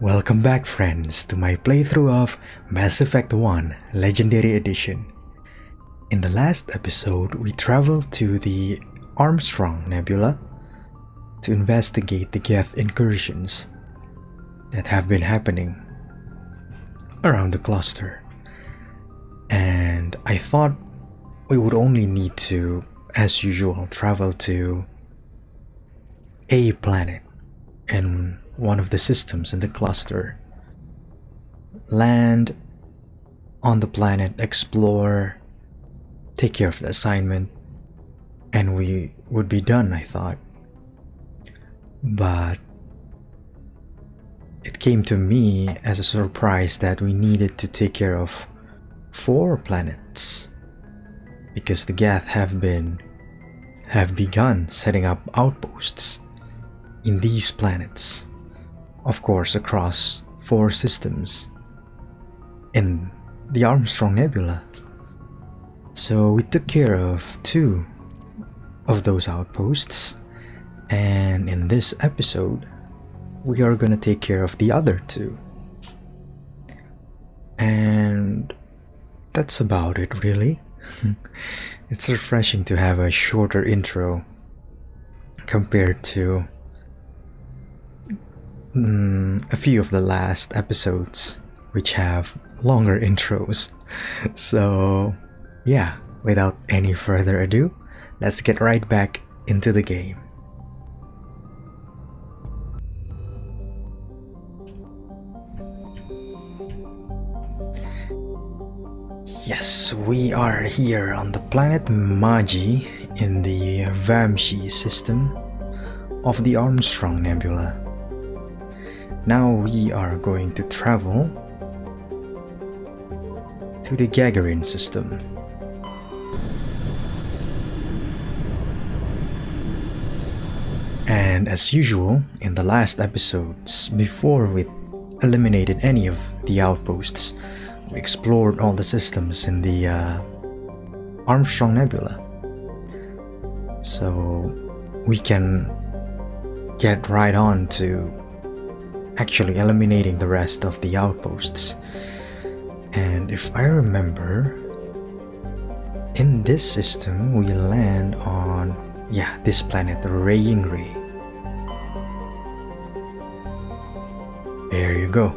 Welcome back, friends, to my playthrough of Mass Effect 1 Legendary Edition. In the last episode, we traveled to the Armstrong Nebula to investigate the Geth incursions that have been happening around the cluster. And I thought we would only need to, as usual, travel to a planet and one of the systems in the cluster, land on the planet, explore, take care of the assignment, and we would be done, I thought. But it came to me as a surprise that we needed to take care of 4 planets, because the Geth have begun setting up outposts in these planets, of course across 4 systems in the Armstrong Nebula. So we took care of 2 of those outposts, and in this episode we are gonna take care of the other 2. And that's about it, really. It's refreshing to have a shorter intro compared to a few of the last episodes, which have longer intros. So yeah, without any further ado, let's get right back into the game. Yes, we are here on the planet Magi in the Vamshi system of the Armstrong Nebula. Now we are going to travel to the Gagarin system. And as usual, in the last episodes, before we eliminated any of the outposts, we explored all the systems in the Armstrong Nebula. So we can get right on to actually eliminating the rest of the outposts. And if I remember, in this system we land on, this planet, Raying Ray. There you go.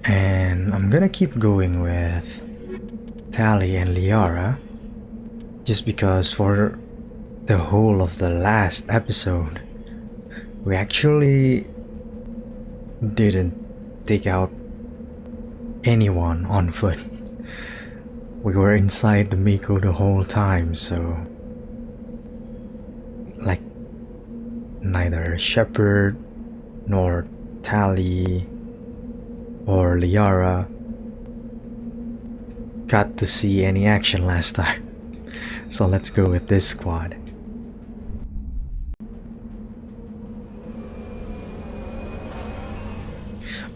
And I'm gonna keep going with Tali and Liara, just because for the whole of the last episode we actually didn't take out anyone on foot. We were inside the Miko the whole time, so like neither Shepard nor Tali or Liara got to see any action last time. So let's go with this squad.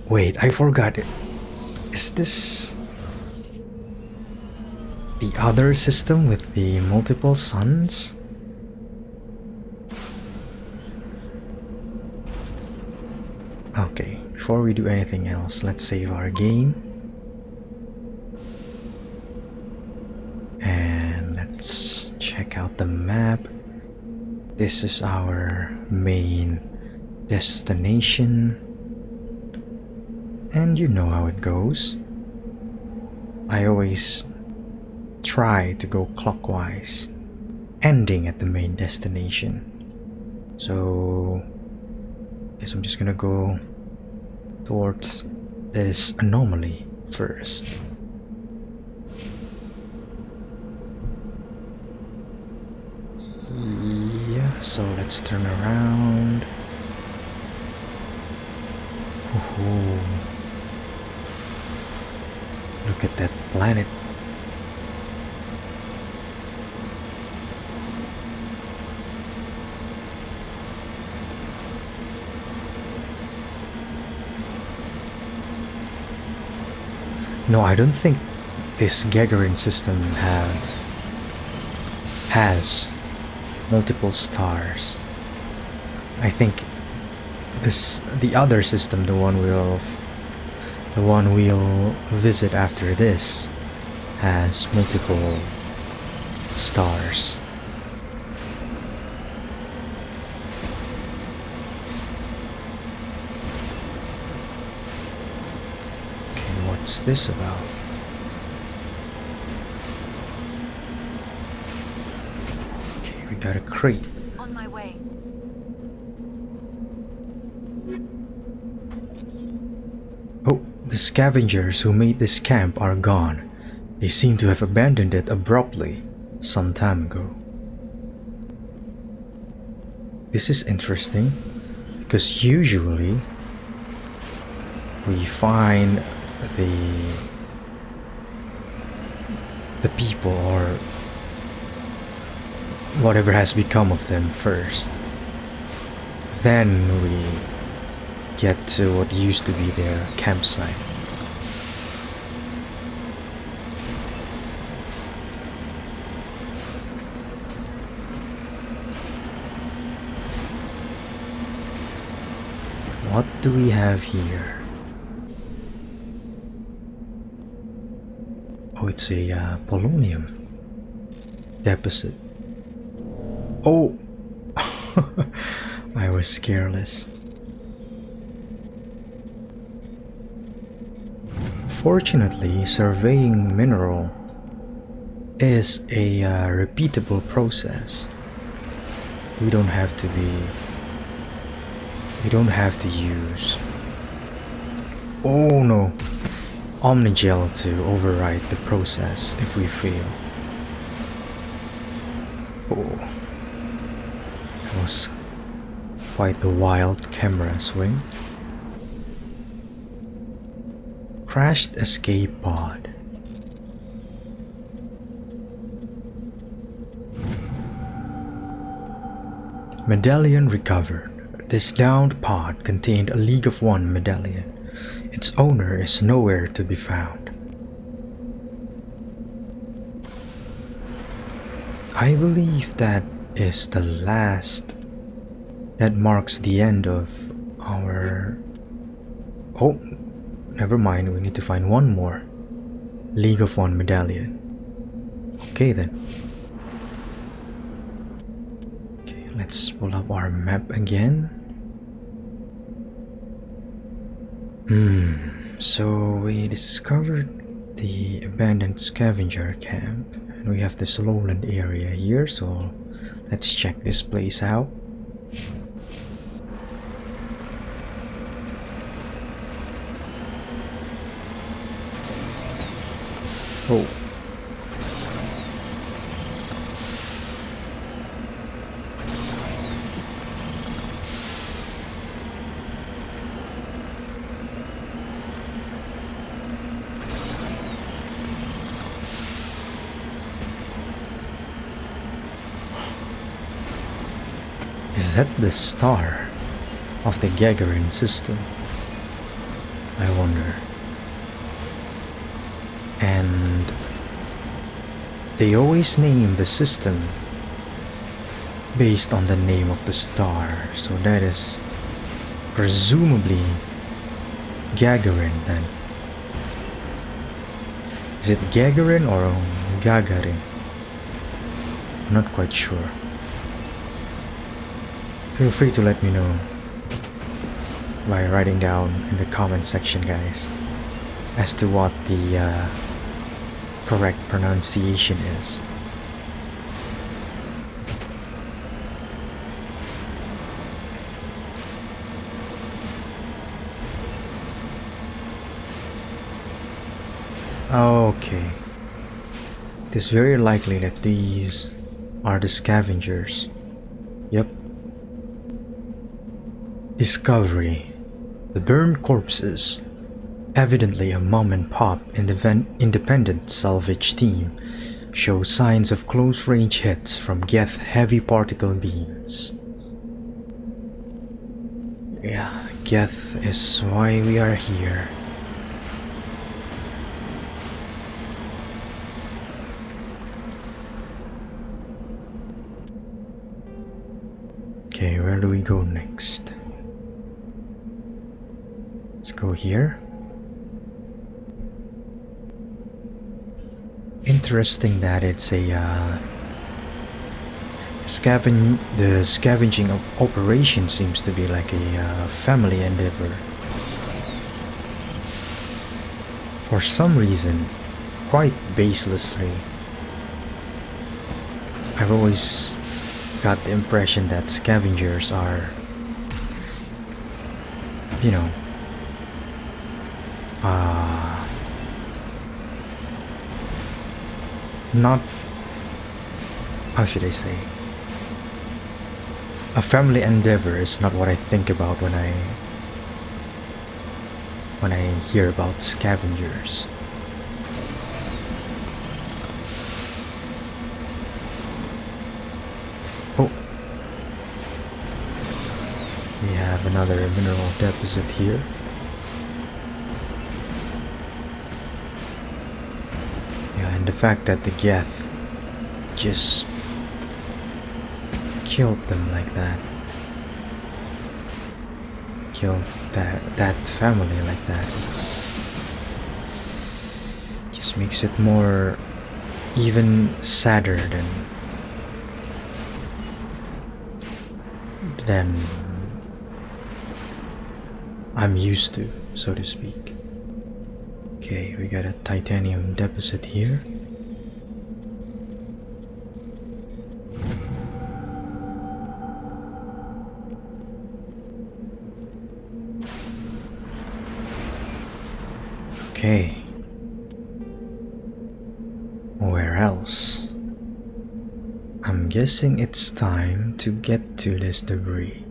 Wait, I forgot it. Is this the other system with the multiple suns? Okay, before we do anything else, let's save our game. And let's check out the map. This is our main destination. And you know how it goes. I always try to go clockwise, ending at the main destination. So guess I'm just gonna go towards this anomaly first. Yeah, so let's turn around. Ooh. Look at that planet. No, I don't think this Gagarin system has multiple stars. I think the other system, the one we'll visit after this, has multiple stars. Okay, what's this about? Okay, we got a crate. On my way. Oh, the scavengers who made this camp are gone. They seem to have abandoned it abruptly some time ago. This is interesting because usually we find the people or whatever has become of them first. Then we get to what used to be their campsite. What do we have here? Oh, it's a polonium deposit. Oh! I was careless. Fortunately, surveying mineral is a repeatable process. We don't have to use, oh no, Omnigel to override the process if we fail. Oh, that was quite the wild camera swing. Crashed escape pod. Medallion recovered. This downed pod contained a League of One medallion. Its owner is nowhere to be found. I believe that is the last. That marks the end of our... Oh, never mind, we need to find one more League of One medallion. Okay then. Okay, let's pull up our map again. So we discovered the abandoned scavenger camp, and we have this lowland area here, so let's check this place out. Oh. Is that the star of the Gagarin system? I wonder. And they always name the system based on the name of the star, so that is presumably Gagarin then. Is it Gagarin or Gagarin? I'm not quite sure. Feel free to let me know by writing down in the comment section, guys, as to what the correct pronunciation is. Okay. It is very likely that these are the scavengers. Yep. Discovery. The burned corpses, evidently a mom-and-pop independent salvage team, show signs of close-range hits from Geth heavy particle beams. Yeah, Geth is why we are here. Okay, where do we go next? Let's go here. Interesting that it's a the scavenging operation seems to be like a family endeavor. For some reason, quite baselessly, I've always got the impression that scavengers are, you know, not, how should I say, a family endeavor is not what I think about when I hear about scavengers. Oh, we have another mineral deposit here. Yeah, and the fact that the Geth just killed them like that, killed that family like that, just makes it more even sadder than I'm used to, so to speak. Okay, we got a titanium deposit here. Okay. Where else? I'm guessing it's time to get to this debris.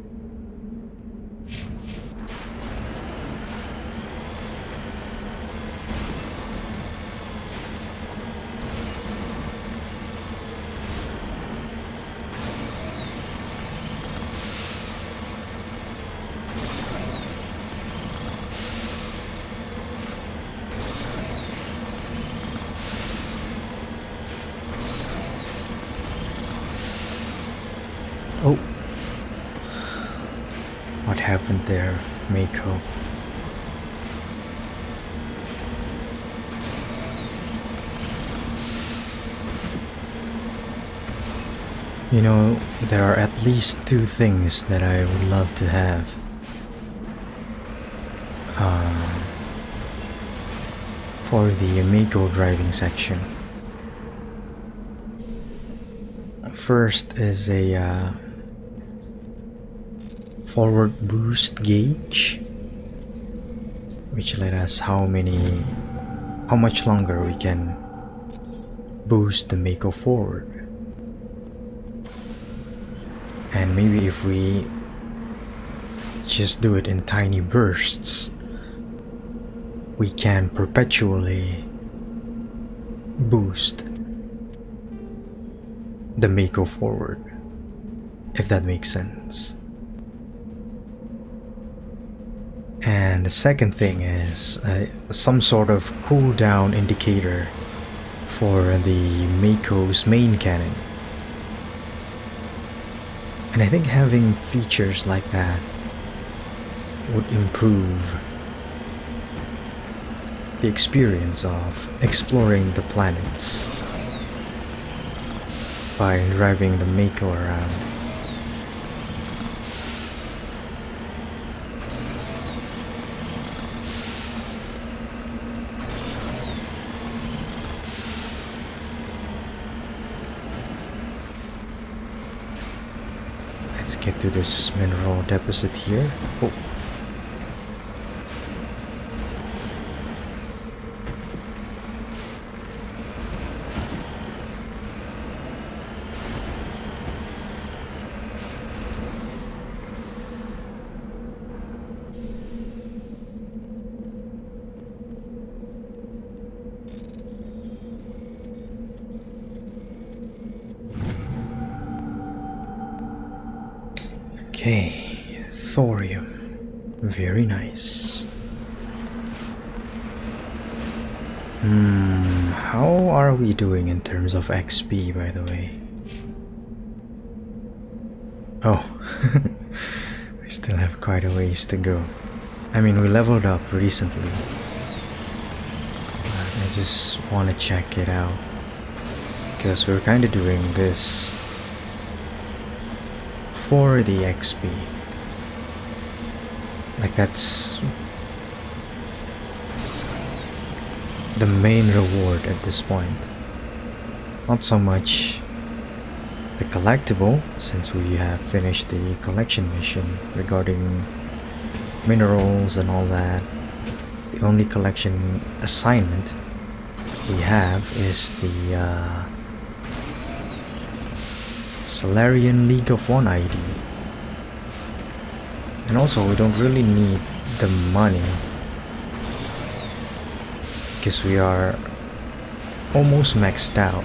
Oh, what happened there, Mako? You know, there are at least two things that I would love to have. For the Mako driving section. First is a forward boost gauge, which let us how much longer we can boost the Mako forward. And maybe if we just do it in tiny bursts, we can perpetually boost the Mako forward, if that makes sense. And the second thing is some sort of cooldown indicator for the Mako's main cannon. And I think having features like that would improve the experience of exploring the planets by driving the Mako around. Let's get to this mineral deposit here. Oh. Okay, thorium. Very nice. How are we doing in terms of XP, by the way? Oh, we still have quite a ways to go. I mean, we leveled up recently. I just want to check it out. Because we're kind of doing this for the XP. Like, that's the main reward at this point. Not so much the collectible, since we have finished the collection mission regarding minerals and all that. The only collection assignment we have is the Solarian League of One ID. And also, we don't really need the money because we are almost maxed out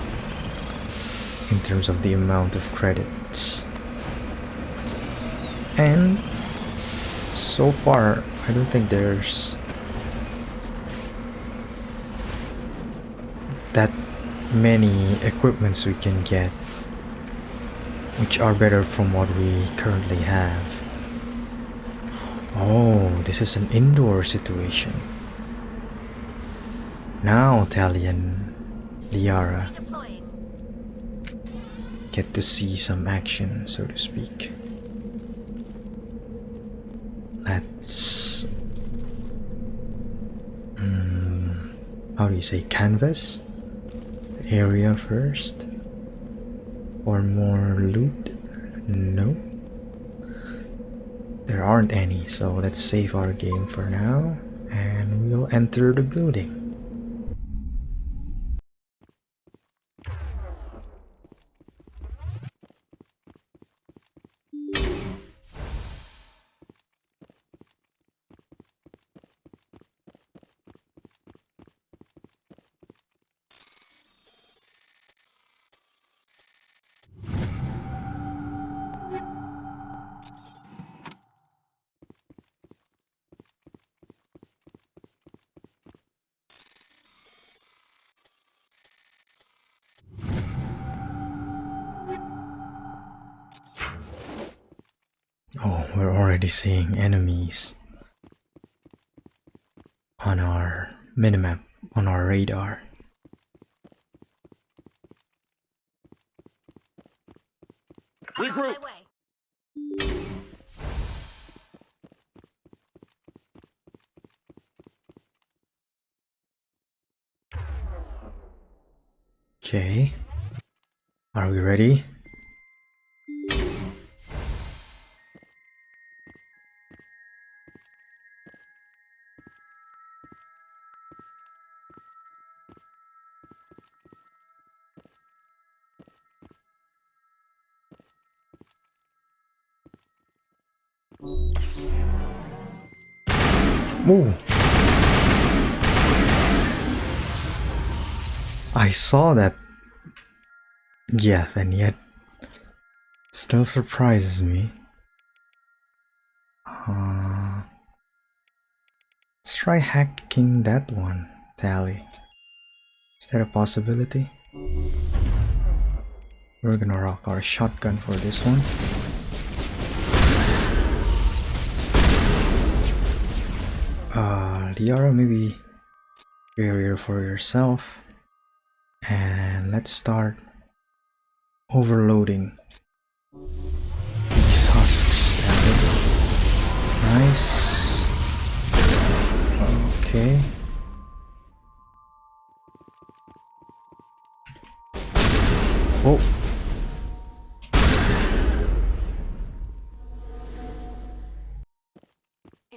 in terms of the amount of credits. And so far, I don't think there's that many equipments we can get which are better from what we currently have. Oh, this is an indoor situation. Now Tali and Liara get to see some action, so to speak. Let's... how do you say, canvas? The area first? Or more loot? No. There aren't any, so let's save our game for now and we'll enter the building. Oh, we're already seeing enemies on our minimap, on our radar. Regroup! Okay. Are we ready? Move! I saw that Geth, and yet it still surprises me. Let's try hacking that one, Tali. Is that a possibility? We're gonna rock our shotgun for this one. Liara, maybe barrier for yourself. And let's start overloading these husks. Nice. Okay. Oh.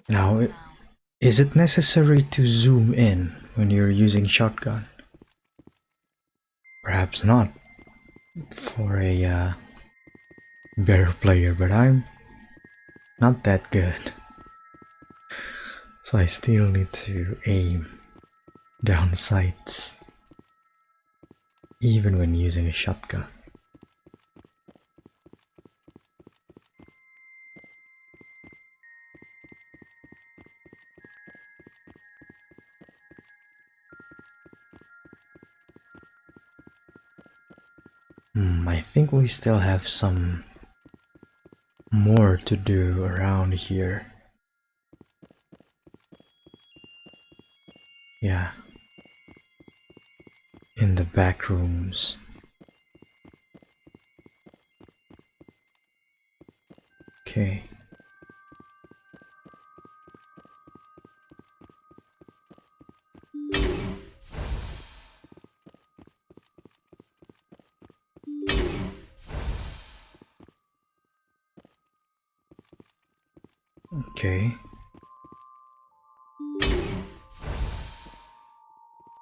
Now, is it necessary to zoom in when you're using shotgun? Perhaps not for a better player, but I'm not that good. So I still need to aim down sights, even when using a shotgun. I think we still have some more to do around here. Yeah. In the back rooms. Okay. Okay.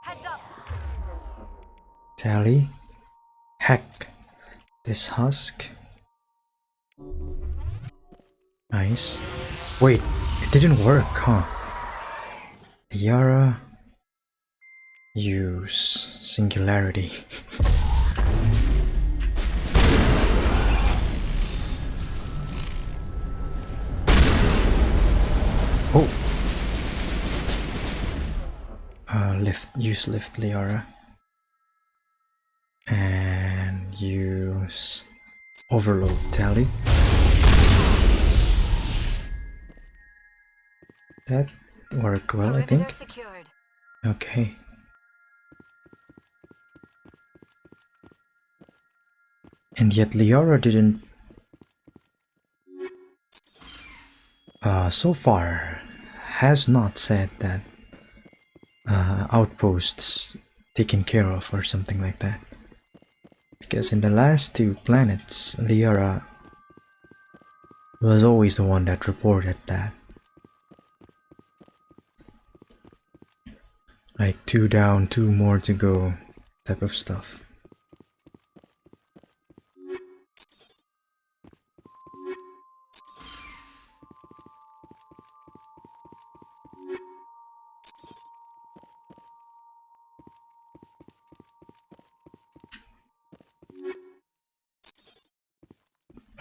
Heads up. Tally. Hack this husk. Nice. Wait, it didn't work, huh? Yara. Use singularity. Oh. Use lift Liara. And use overload Tally. That worked well, I think. Secured. Okay. And yet Liara didn't so far has not said that outposts taken care of or something like that. Because in the last two planets, Liara was always the one that reported that. Like 2 down, 2 more to go type of stuff.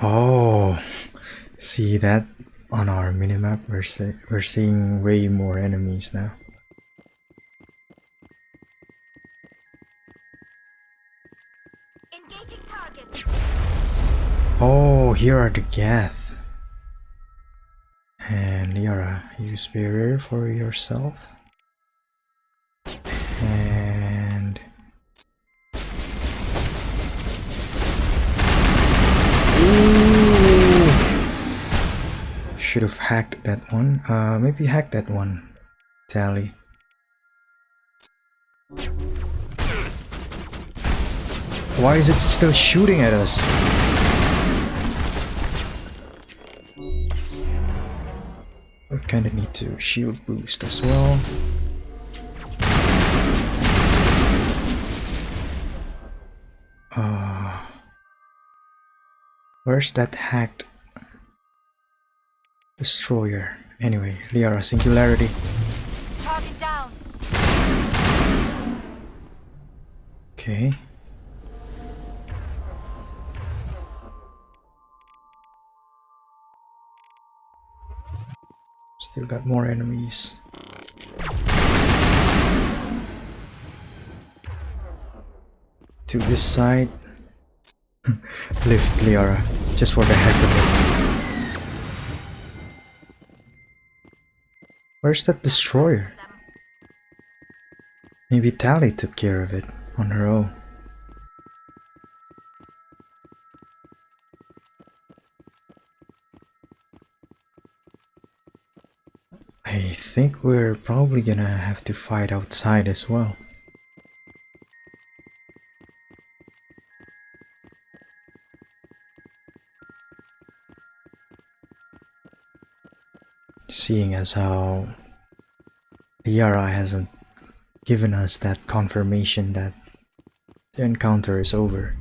Oh, see that on our minimap, we're seeing way more enemies now. Engaging target. Oh, here are the Geth. And Liara, use barrier for yourself. And ooh, should have hacked that one. Maybe hack that one, Tally. Why is it still shooting at us? We kinda need to shield boost as well. Where's that hacked destroyer? Anyway, Liara, singularity. Target down. Okay. Still got more enemies. To this side. Lift Liara, just for the heck of it. Where's that destroyer? Maybe Tally took care of it on her own. I think we're probably gonna have to fight outside as well. Seeing as how Liara hasn't given us that confirmation that the encounter is over.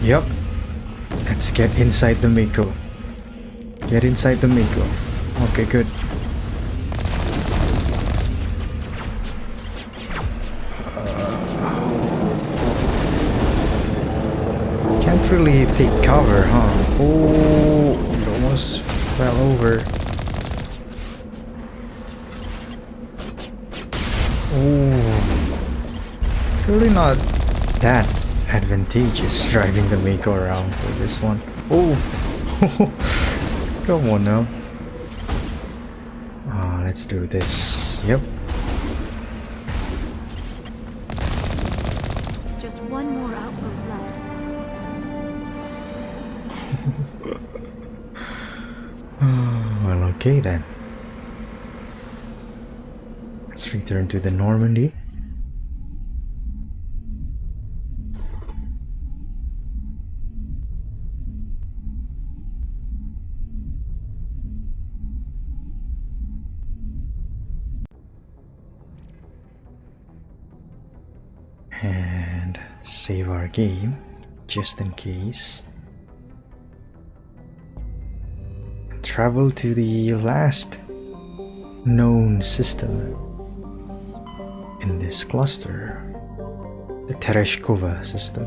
Yup. Let's get inside the Mako. Get inside the Mako. Okay, good. Can't really take cover, huh? Oh, it almost fell over. It's really not that advantageous driving the Mako around for this one. Oh! Come on now. Let's do this. Yep. Just one more outpost left. Well, okay then. Let's return to the Normandy. And save our game, just in case. And travel to the last known system in this cluster, the Tereshkova system.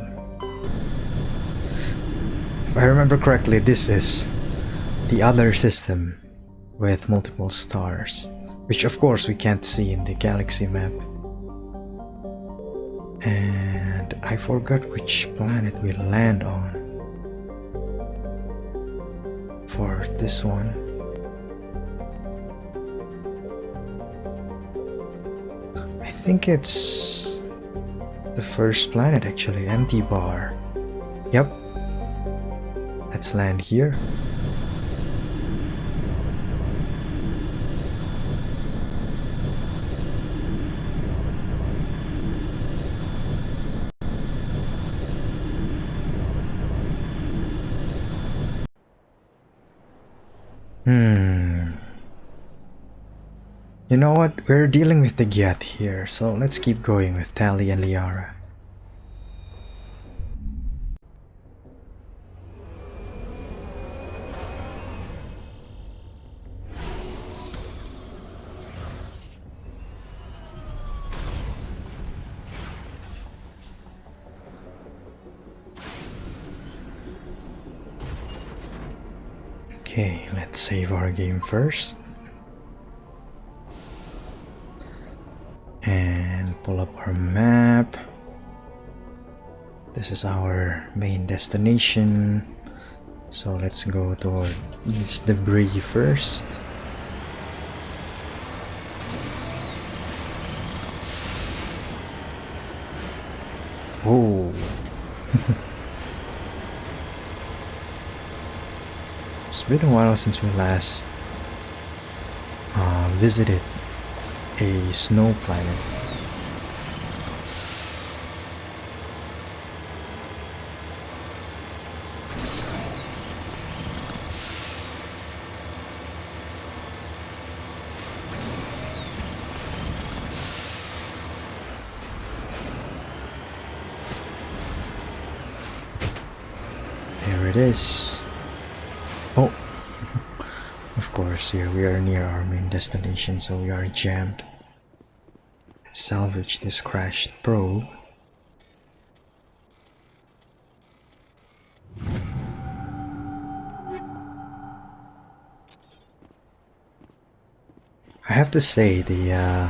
If I remember correctly, this is the other system with multiple stars, which of course we can't see in the galaxy map. And I forgot which planet we land on for this one. I think it's the first planet actually, Antibar. Yep. Let's land here. You know what? We're dealing with the Geth here, so let's keep going with Tali and Liara. Okay, let's save our game first. And pull up our map. This is our main destination. So let's go toward this debris first. Oh. It's been a while since we last visited a snow planet. There it is. Oh, of course, here we are near our main destination, so we are jammed. Let's salvage this crashed probe. I have to say, the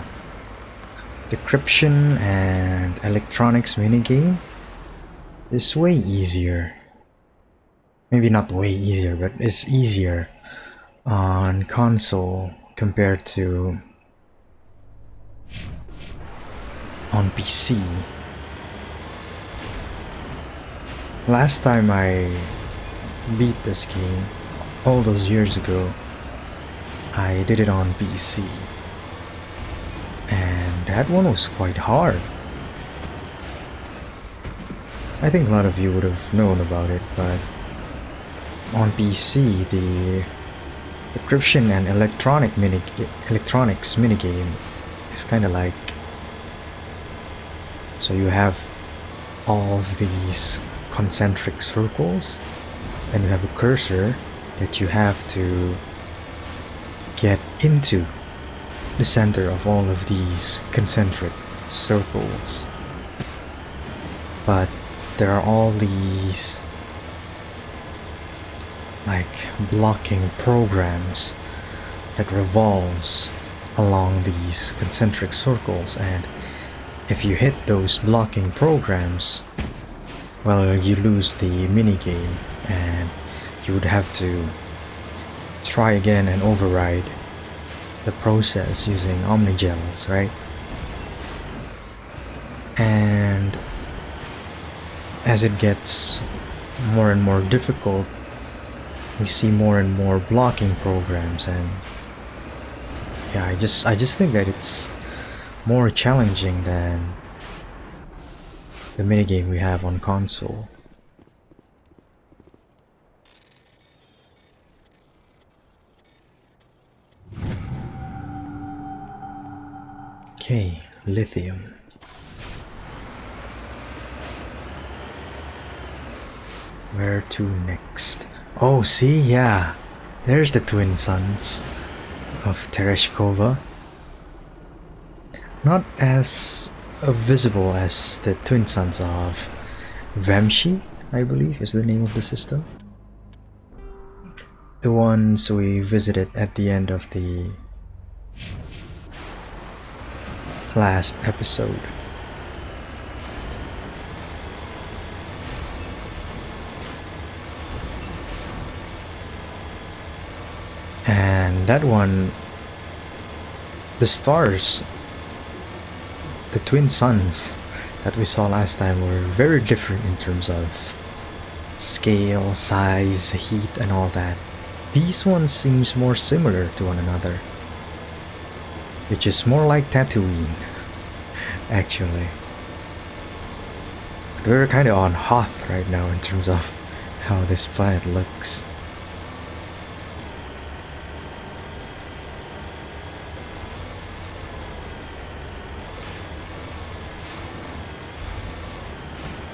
decryption and electronics minigame is way easier. Maybe not way easier, but it's easier on console compared to on PC. Last time I beat this game, all those years ago, I did it on PC, and that one was quite hard. I think a lot of you would have known about it, but on PC, the decryption and electronics minigame is kind of like, so you have all of these concentric circles, and you have a cursor that you have to get into the center of all of these concentric circles. But there are all these like blocking programs that revolves along these concentric circles, and if you hit those blocking programs, well, you lose the minigame and you would have to try again and override the process using Omnigels, right? And as it gets more and more difficult, we see more and more blocking programs, and yeah, I just think that it's more challenging than the minigame we have on console. Okay, lithium. Where to next? Oh, see, yeah, there's the twin suns of Tereshkova. Not as visible as the twin suns of Vamshi, I believe is the name of the system. The ones we visited at the end of the last episode. And that one, the stars, the twin suns that we saw last time were very different in terms of scale, size, heat, and all that. These ones seems more similar to one another, which is more like Tatooine, actually. But we're kind of on Hoth right now in terms of how this planet looks.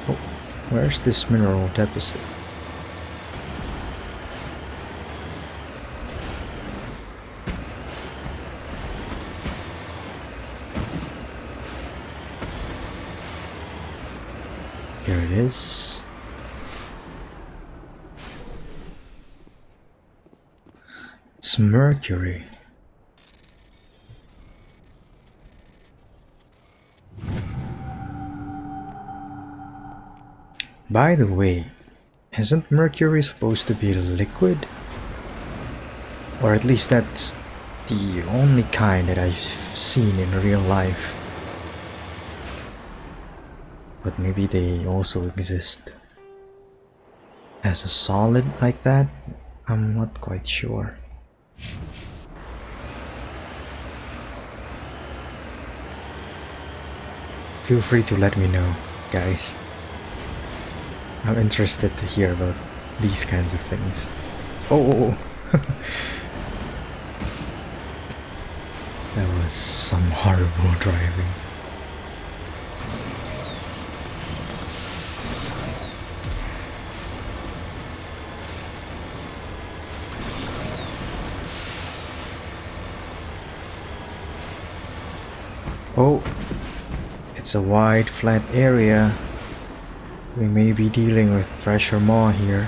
Oh, where's this mineral deposit? Here it is. It's mercury. By the way, isn't mercury supposed to be liquid? Or at least that's the only kind that I've seen in real life. But maybe they also exist as a solid like that? I'm not quite sure. Feel free to let me know, guys. I'm interested to hear about these kinds of things. Oh. That was some horrible driving. Oh, it's a wide flat area. We may be dealing with treasure maw here.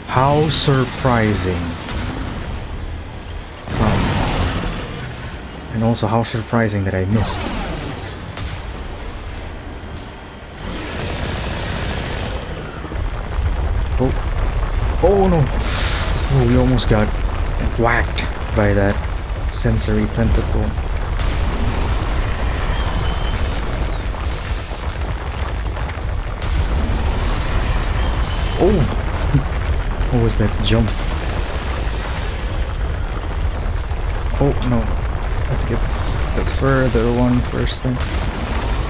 How surprising. And also how surprising that I missed. Oh no! Oh, we almost got whacked by that sensory tentacle. Oh! What was that jump? Oh no. Let's get the further one first then.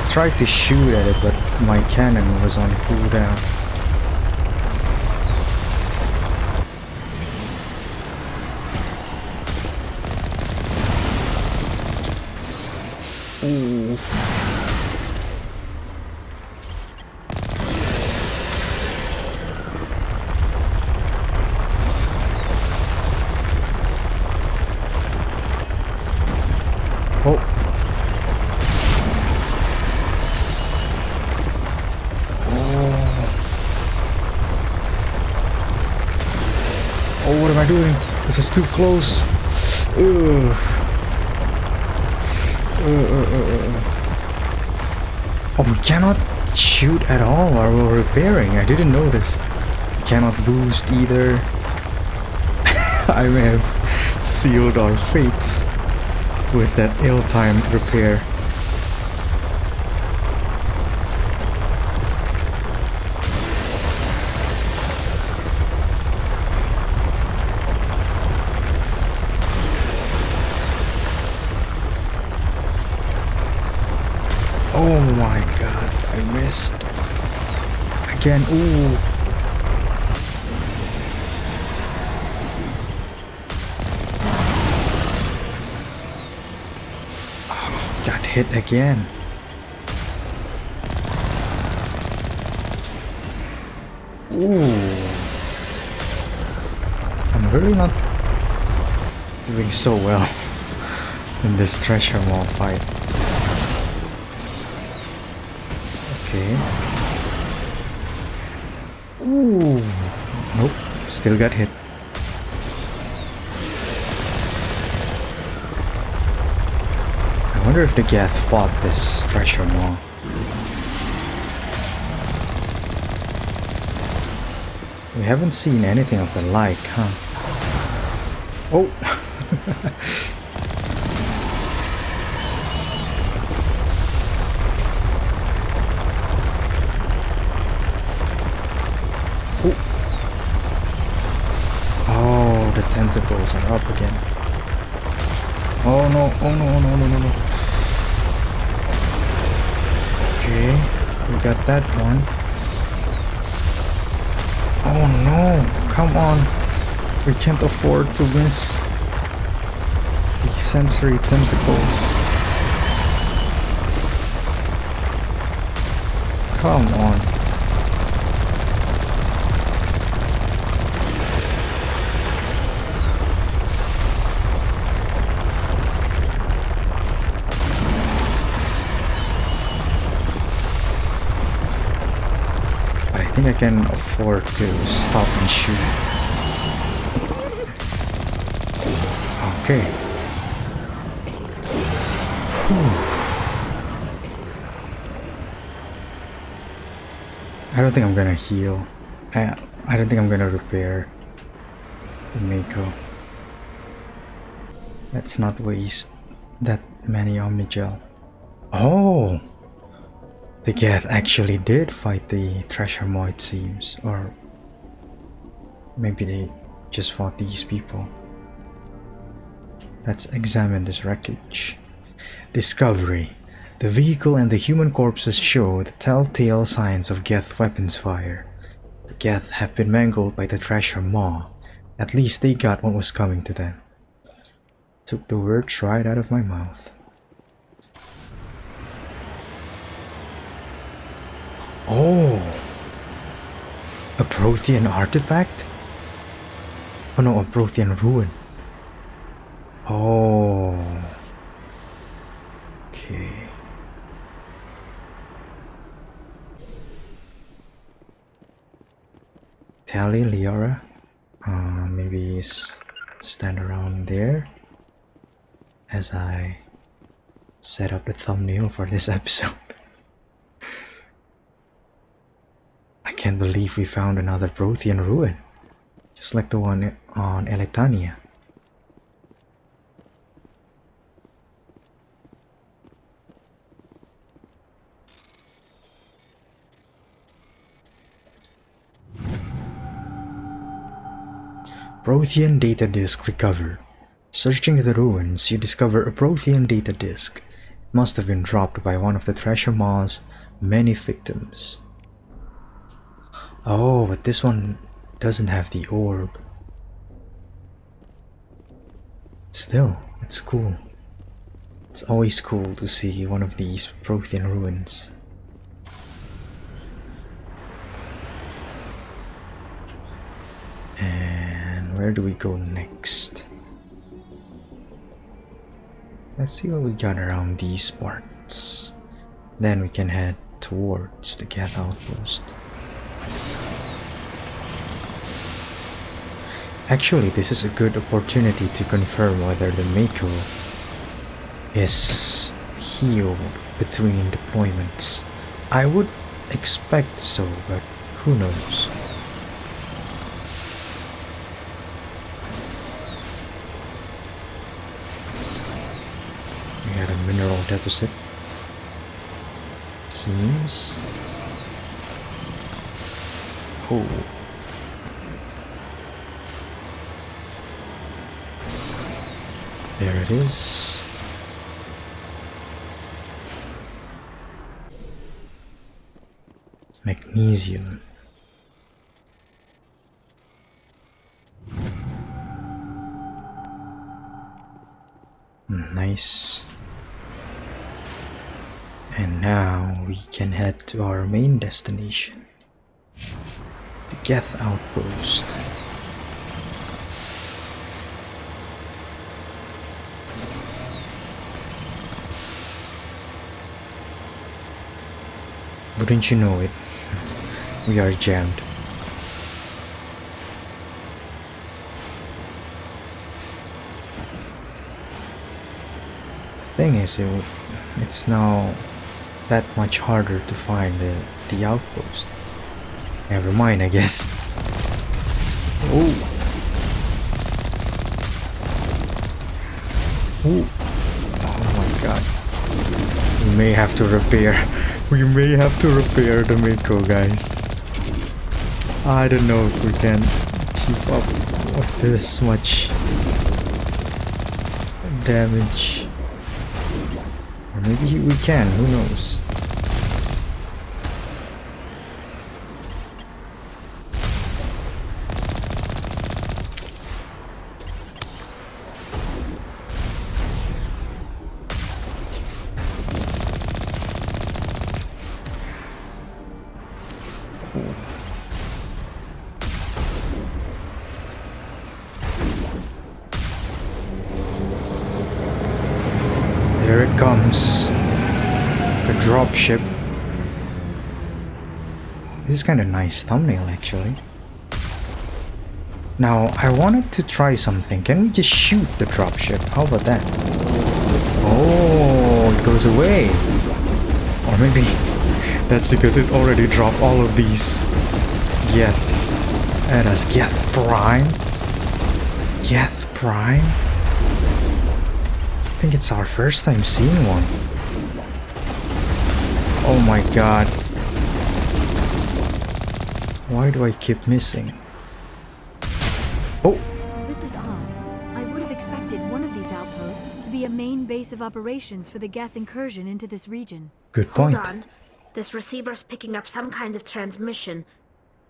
Tried to shoot at it, but my cannon was on cooldown. Oof. Oh. Oh, what am I doing? This is too close. Ugh. Oh, we cannot shoot at all while we're repairing. I didn't know this. We cannot boost either. I may have sealed our fates with that ill-timed repair. Oh my god, I missed. Again, ooh. Oh, got hit again. Ooh. I'm really not doing so well in this treasure maw fight. Okay. Ooh. Nope. Still got hit. I wonder if the Geth fought this treasure maw. We haven't seen anything of the like, huh? Oh! Oh, the tentacles are up again. Oh no, oh no, oh no, no, no, no. Okay, we got that one. Oh no, come on. We can't afford to miss these sensory tentacles. Come on. I think I can afford to stop and shoot. Okay. Whew. I don't think I'm gonna heal. I don't think I'm gonna repair the Mako. Let's not waste that many Omnigel. Oh! The Geth actually did fight the treasure maw, it seems. Or maybe they just fought these people. Let's examine this wreckage. Discovery. The vehicle and the human corpses show the telltale signs of Geth weapons fire. The Geth have been mangled by the treasure maw. At least they got what was coming to them. Took the words right out of my mouth. Oh! A Prothean artifact? Oh no, a Prothean ruin. Oh. Okay. Tali, Liara. Maybe stand around there as I set up the thumbnail for this episode. I can't believe we found another Prothean ruin, just like the one on Eletania. Prothean data disk recovered. Searching the ruins, you discover a Prothean data disk. It must have been dropped by one of the treasure maw's many victims. Oh, but this one doesn't have the orb. Still, it's cool. It's always cool to see one of these Prothean ruins. And where do we go next? Let's see what we got around these parts. Then we can head towards the Geth outpost. Actually, this is a good opportunity to confirm whether the Mako is healed between deployments. I would expect so, but who knows? We had a mineral deposit. Seems. Oh. There it is. Magnesium. Nice. And now we can head to our main destination, the Geth outpost. Wouldn't you know it, we are jammed. The thing is, it's now that much harder to find the outpost. Never mind, I guess. Oh. Ooh. Oh my god. We may have to repair. We may have to repair the Mako, guys. I don't know if we can keep up with this much damage. Or maybe we can, who knows? There it comes. The dropship. This is kind of nice thumbnail actually. Now I wanted to try something. Can we just shoot the dropship? How about that? Oh, it goes away. Or maybe that's because it already dropped all of these. Geth. That is Geth Prime. Geth Prime? I think it's our first time seeing one. Oh my god. Why do I keep missing? Oh! This is odd. I would have expected one of these outposts to be a main base of operations for the Geth incursion into this region. Good point. Hold on. This receiver's picking up some kind of transmission.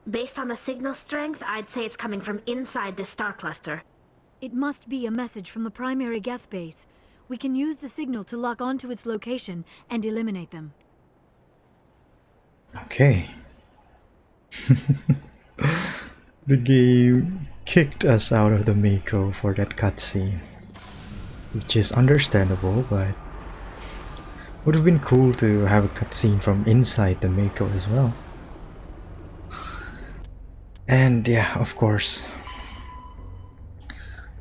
Based on the signal strength, I'd say it's coming from inside this star cluster. It must be a message from the primary Geth base. We can use the signal to lock onto its location and eliminate them. Okay. The game kicked us out of the Mako for that cutscene, which is understandable, but would have been cool to have a cutscene from inside the Mako as well. And yeah, of course.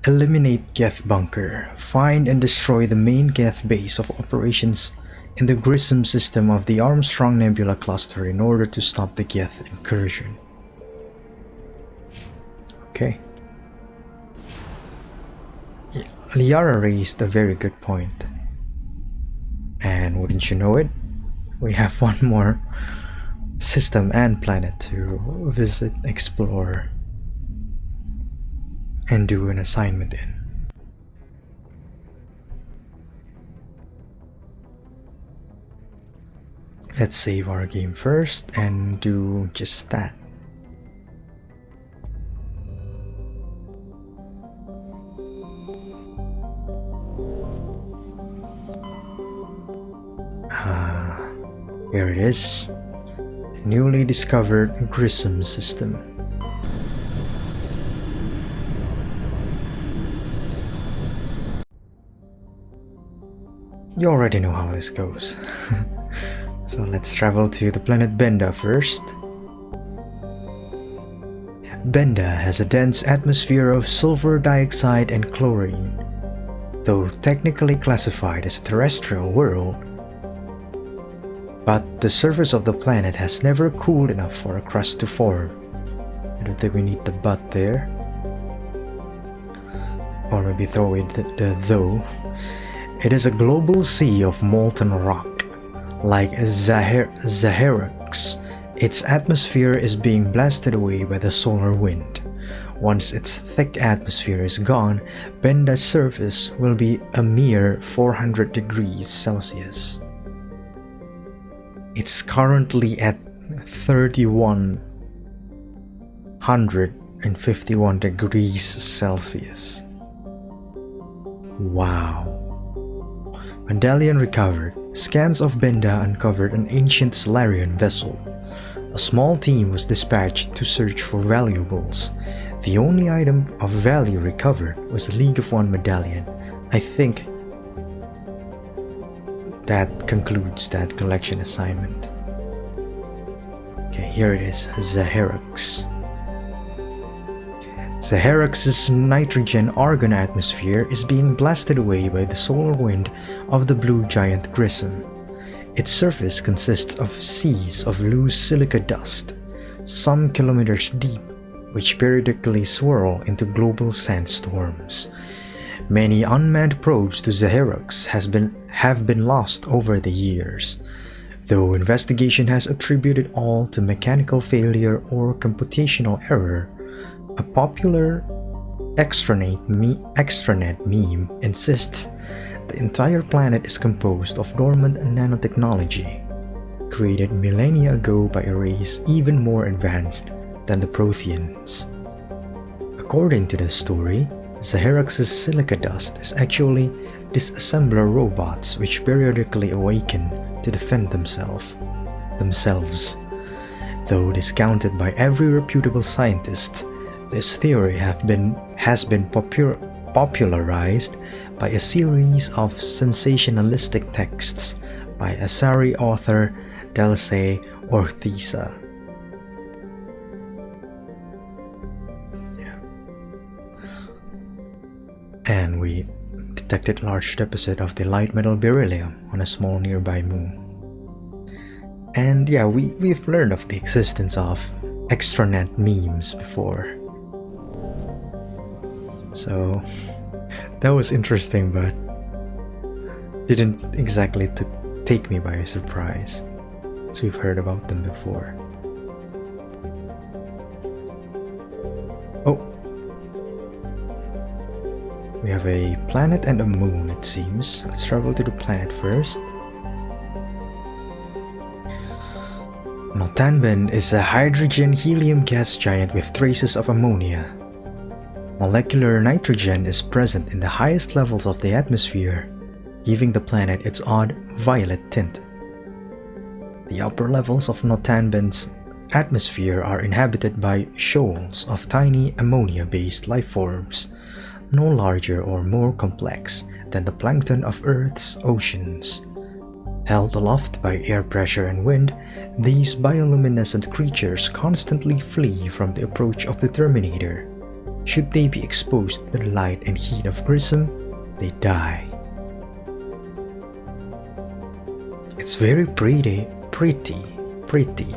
Eliminate Geth bunker. Find and destroy the main Geth base of operations in the Grissom system of the Armstrong Nebula cluster in order to stop the Geth incursion. Okay. Liara raised a very good point. And wouldn't you know it, we have one more system and planet to visit, explore, and do an assignment in. Let's save our game first and do just that. Here it is. Newly discovered Grissom system. You already know how this goes. So let's travel to the planet Benda first. Benda has a dense atmosphere of sulfur dioxide and chlorine. Though technically classified as a terrestrial world, but the surface of the planet has never cooled enough for a crust to form. I don't think we need the but there. Or maybe throw in the though. It is a global sea of molten rock. Like Zaherux, its atmosphere is being blasted away by the solar wind. Once its thick atmosphere is gone, Benda's surface will be a mere 400 degrees Celsius. It's currently at 3,151 degrees Celsius. Wow. Medallion recovered. Scans of Benda uncovered an ancient Solarian vessel. A small team was dispatched to search for valuables. The only item of value recovered was a League of One medallion. I think that concludes that collection assignment. Okay, here it is, Zaherux. Zaherux's nitrogen-argon atmosphere is being blasted away by the solar wind of the blue giant Grissom. Its surface consists of seas of loose silica dust, some kilometers deep, which periodically swirl into global sandstorms. Many unmanned probes to Zaherux have been lost over the years, though investigation has attributed all to mechanical failure or computational error. A popular extranet meme insists the entire planet is composed of dormant nanotechnology, created millennia ago by a race even more advanced than the Protheans. According to the story, Zaherux's silica dust is actually disassembler robots which periodically awaken to defend themselves. Though discounted by every reputable scientist, this theory has been popularized by a series of sensationalistic texts by Asari author Delse Orthiza. And we detected large deposit of the light metal beryllium on a small nearby moon. And yeah, we've learned of the existence of extranet memes before. So that was interesting, but didn't exactly take me by surprise, as we've heard about them before. Oh, we have a planet and a moon, it seems. Let's travel to the planet first. Notanben is a hydrogen-helium gas giant with traces of ammonia. Molecular nitrogen is present in the highest levels of the atmosphere, giving the planet its odd violet tint. The upper levels of Notanben's atmosphere are inhabited by shoals of tiny ammonia-based life forms, no larger or more complex than the plankton of Earth's oceans. Held aloft by air pressure and wind, these bioluminescent creatures constantly flee from the approach of the Terminator. Should they be exposed to the light and heat of Grissom, they die. It's very pretty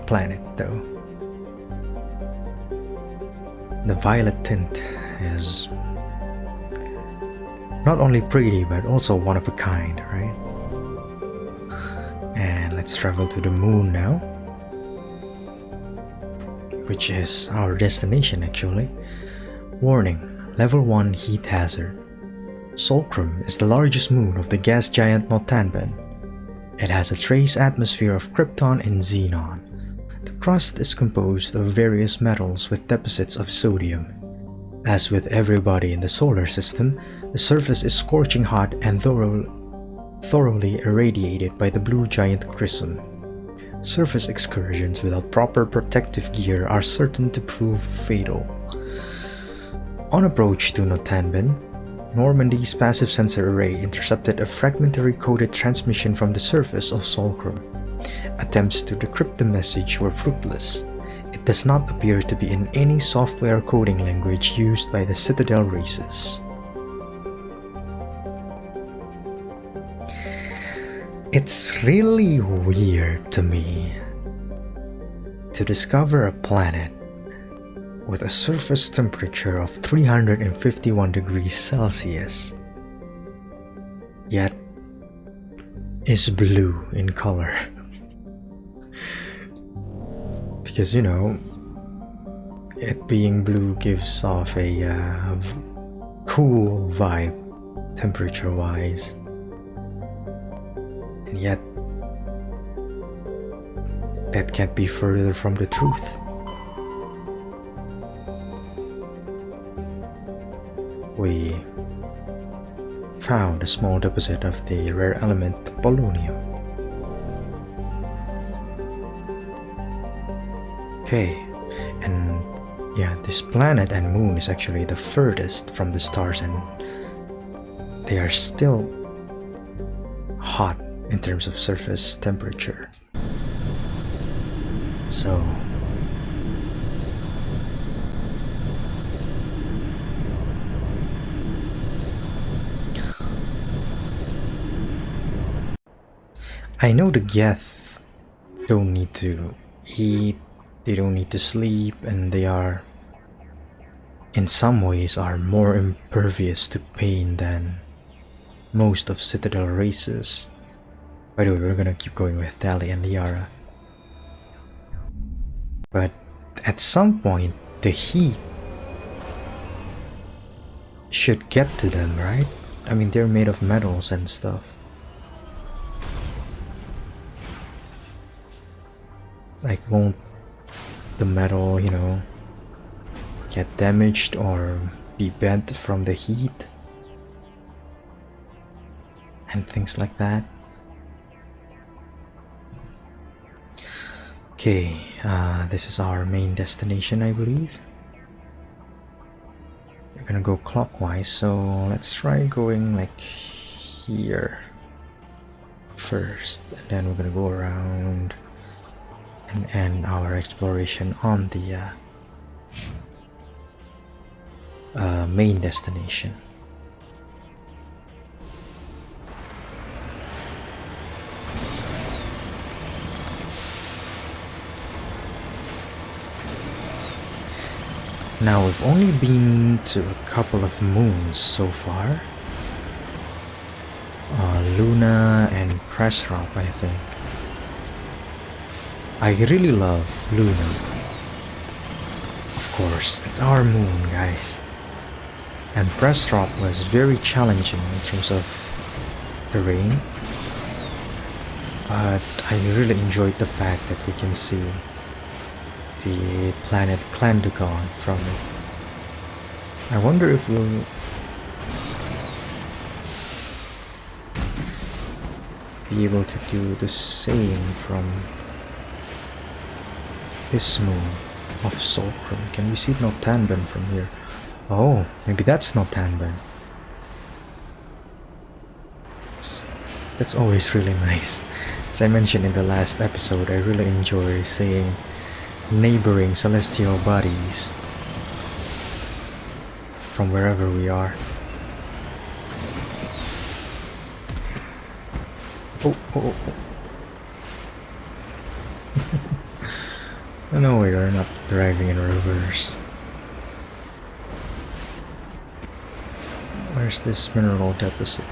planet though. The violet tint is not only pretty but also one of a kind, right? And let's travel to the moon now, which is our destination actually. Warning, level 1 heat hazard. Solcrum is the largest moon of the gas giant Notanben. It has a trace atmosphere of krypton and xenon. The crust is composed of various metals with deposits of sodium. As with everybody in the solar system, the surface is scorching hot and thoroughly irradiated by the blue giant Grissom. Surface excursions without proper protective gear are certain to prove fatal. On approach to Notanben, Normandy's passive sensor array intercepted a fragmentary coded transmission from the surface of Solcrum. Attempts to decrypt the message were fruitless. It does not appear to be in any software coding language used by the Citadel races. It's really weird to me to discover a planet with a surface temperature of 351 degrees Celsius, yet is blue in color. Because, you know, it being blue gives off a cool vibe temperature-wise. And yet, that can't be further from the truth. We found a small deposit of the rare element polonium. Okay, and yeah, this planet and moon is actually the furthest from the stars, and they are still hot in terms of surface temperature. So I know the Geth don't need to eat, they don't need to sleep, and they are, in some ways, are more impervious to pain than most of Citadel races. By the way, we're gonna keep going with Tali and Liara. But at some point, the heat should get to them, right? I mean, they're made of metals and stuff. Like, won't the metal, you know, get damaged or be bent from the heat? And things like that. Okay, this is our main destination, I believe. We're gonna go clockwise, so let's try going like here first, and then we're gonna go around and end our exploration on the main destination. Now, we've only been to a couple of moons so far. Luna and Pressrop, I think. I really love Luna. Of course, it's our moon, guys. And Pressrop was very challenging in terms of terrain. But I really enjoyed the fact that we can see the planet Clandagon from it. I wonder if we'll be able to do the same from this moon of Solcrum. Can we see Notanban from here? Oh, maybe that's Notanban. That's always really nice. As I mentioned in the last episode, I really enjoy seeing neighboring celestial bodies from wherever we are. Oh. No, we are not driving in reverse. Where's this mineral deposit?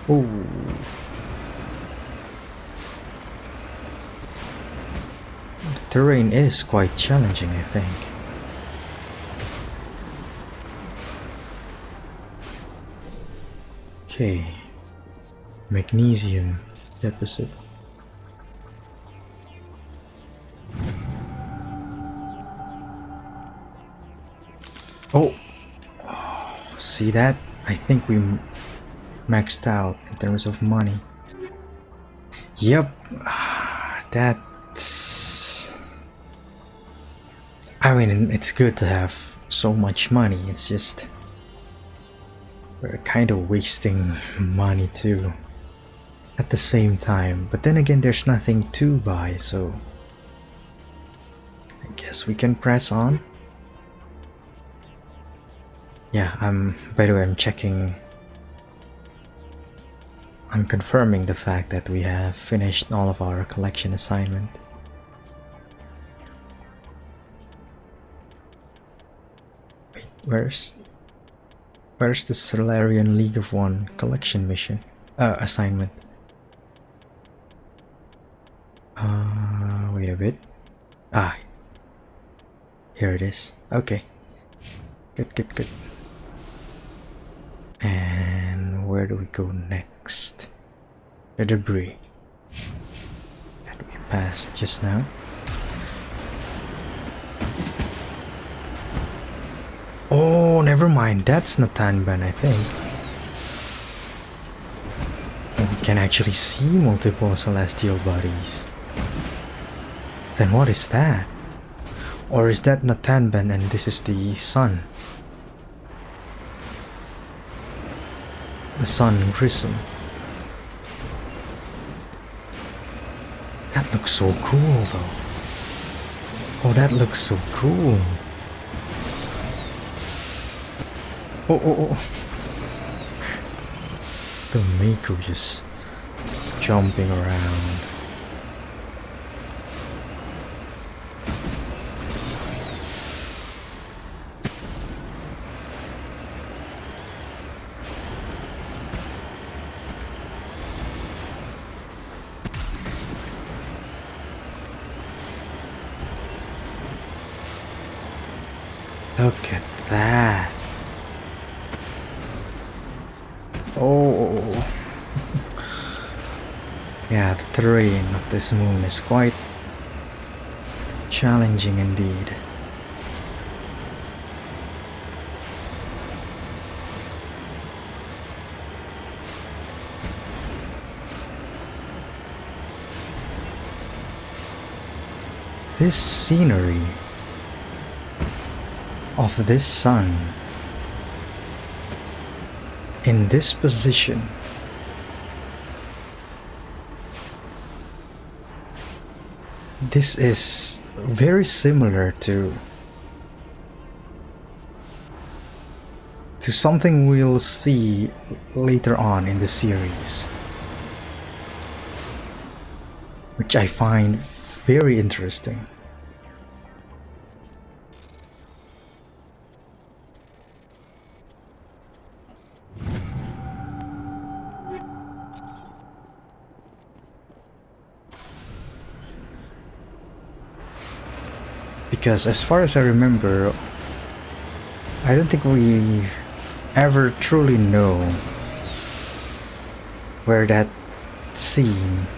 Oh. The terrain is quite challenging, I think. Okay. Magnesium deposit. Oh, see that? I think we maxed out in terms of money. Yep, that's... I mean, it's good to have so much money. It's just we're kind of wasting money too. at the same time, but then again there's nothing to buy, so I guess we can press on. Yeah, by the way, I'm confirming the fact that we have finished all of our collection assignment. Wait, where's the Solarian League of One collection mission? Assignment. Wait a bit. Ah, here it is. Okay. Good. And where do we go next? The debris that we passed just now. Oh, never mind. That's Natanban, I think. And we can actually see multiple celestial bodies. Then what is that? Or is that Natanban and this is the sun? The sun prism. That looks so cool though. Oh, that looks so cool. Oh. The Mako just jumping around. Look at that. Oh. Yeah, the terrain of this moon is quite challenging indeed. This scenery of this sun in this position this is very similar to something we'll see later on in the series, which I find very interesting. Because as far as I remember, I don't think we ever truly know where that scene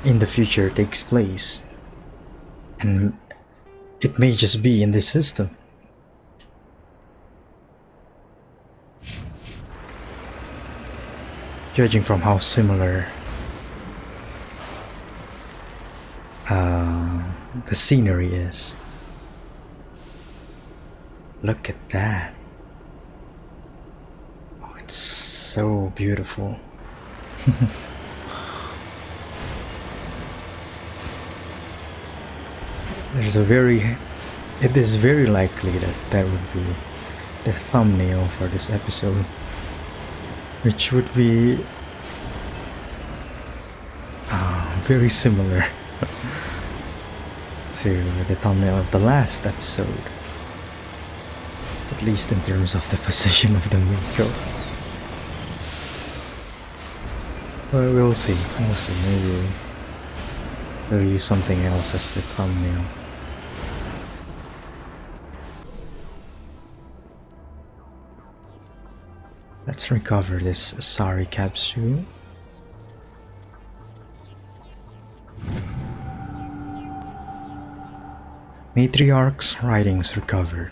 in the future takes place, and it may just be in this system. Judging from how similar the scenery is. Look at that. Oh, it's so beautiful. It is very likely that that would be the thumbnail for this episode, which would be very similar to the thumbnail of the last episode. At least in terms of the position of the Mako. Well, we'll see. Maybe we'll use something else as the thumbnail. Let's recover this Sari capsule. Matriarch's writings recovered.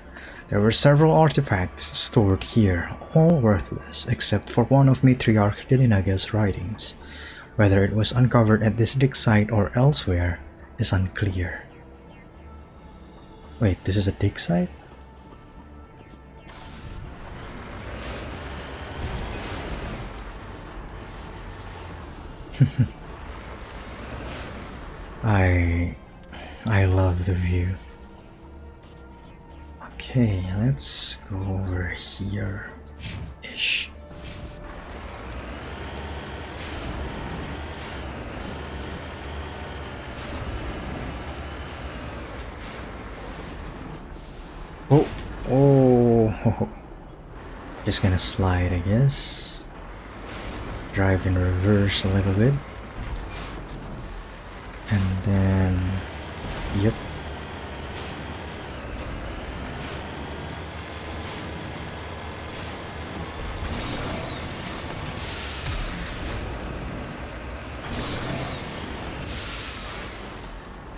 There were several artifacts stored here, all worthless except for one of Matriarch Delinaga's writings. Whether it was uncovered at this dig site or elsewhere is unclear. Wait, this is a dig site? I love the view. Okay, let's go over here-ish. Oh, just gonna slide, I guess. Drive in reverse a little bit. And then, yep.